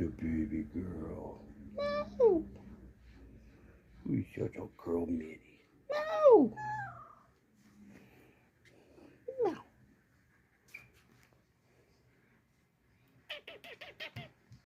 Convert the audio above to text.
a baby girl. No. Who's such a girl, Mitty? No.